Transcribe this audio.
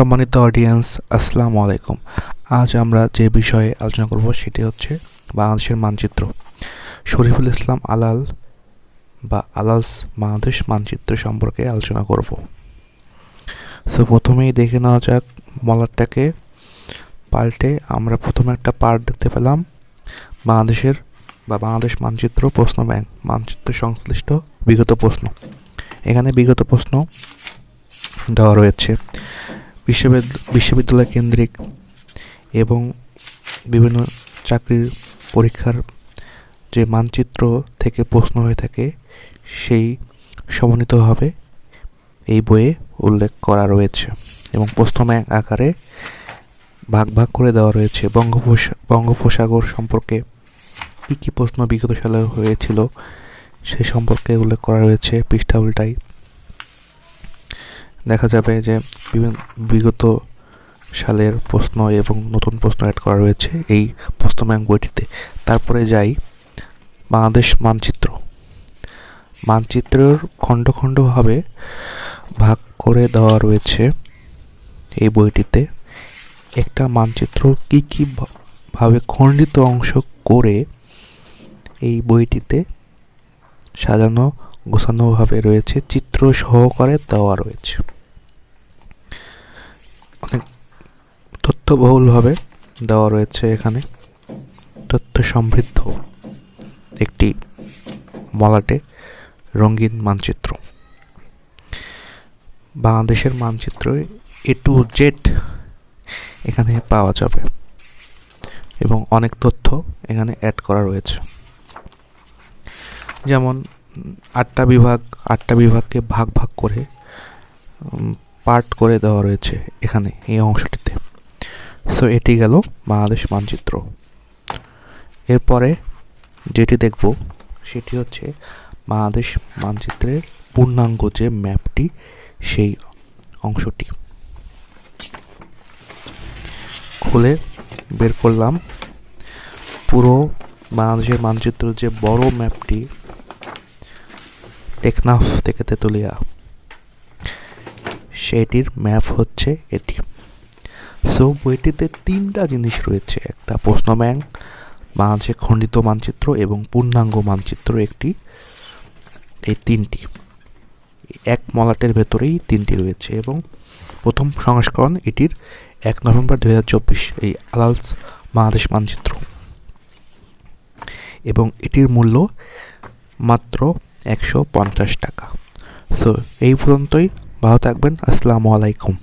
সম্মানিত অডিয়েন্স, আসসালামু আলাইকুম। আজ আমরা যে বিষয়ে আলোচনা করব সেটি হচ্ছে বাংলাদেশের মানচিত্র। শরীফুল ইসলাম আলাল বা আলালস বাংলাদেশ মানচিত্র সম্পর্কে আলোচনা করব। সো প্রথমেই দেখে নেওয়া যাক মলারটাকে পাল্টে আমরা প্রথমে একটা পার্ট দেখতে পেলাম বাংলাদেশের বা বাংলাদেশ মানচিত্র প্রশ্ন ব্যাংক, মানচিত্র সংশ্লিষ্ট বিগত প্রশ্ন। এখানে বিগত প্রশ্ন দেওয়া রয়েছে বিশ্ববিদ্যালয় কেন্দ্রিক এবং বিভিন্ন চাকরির পরীক্ষার যে মানচিত্র থেকে প্রশ্ন হয়ে থাকে সেই সমন্বিতভাবে এই বইয়ে উল্লেখ করা রয়েছে এবং প্রশ্ন ব্যাংক আকারে ভাগ ভাগ করে দেওয়া রয়েছে। বঙ্গোপসাগর সম্পর্কে কী কী প্রশ্ন বিগত সালে হয়েছিল সে সম্পর্কে উল্লেখ করা রয়েছে। পৃষ্ঠা উল্টাই দেখা যাবে যে বিগত সালের প্রশ্ন এবং নতুন প্রশ্ন অ্যাড করা রয়েছে এই প্রশ্ন ব্যাংক বইটিতে। তারপরে যাই বাংলাদেশ মানচিত্রের খণ্ড খণ্ডভাবে ভাগ করে দেওয়া রয়েছে এই বইটিতে। একটা মানচিত্র কী ভাবে খণ্ডিত অংশ করে এই বইটিতে সাজানো গোছানোভাবে রয়েছে, চিত্র সহকারে দেওয়া রয়েছে। অনেক তথ্যবহুলভাবে দেওয়া রয়েছে এখানে, তথ্য সমৃদ্ধ একটি মলাটে রঙিন মানচিত্র। বাংলাদেশের মানচিত্র A to Z এখানে পাওয়া যাবে এবং অনেক তথ্য এখানে অ্যাড করা রয়েছে। যেমন 8টা বিভাগকে ভাগ ভাগ করে পার্ট করে দেওয়া রয়েছে এখানে এই অংশটিতে। সো এটি গেল বাংলাদেশ মানচিত্র। এরপরে যেটি দেখব সেটি হচ্ছে বাংলাদেশ মানচিত্রের পূর্ণাঙ্গ যে ম্যাপটি সেই অংশটি। খুলে বের করলাম পুরো বাংলাদেশের মানচিত্র যে বড় ম্যাপটি টেকনাফ থেকে তেতুলিয়া, সেটির ম্যাপ হচ্ছে এটি। সো বইটিতে 3টা জিনিস রয়েছে, একটা প্রশ্ন ব্যাংক, বাংলাদেশের খণ্ডিত মানচিত্র এবং পূর্ণাঙ্গ মানচিত্র একটি। এই 3টি এক মলাটের ভেতরেই 3টি রয়েছে এবং প্রথম সংস্করণ এটির 1 নভেম্বর 2024 এই আলালস বাংলাদেশ মানচিত্র, এবং এটির মূল্য মাত্র 150 টাকা। সো এই পর্যন্তই, ভালো থাকবেন, আসসালামু আলাইকুম।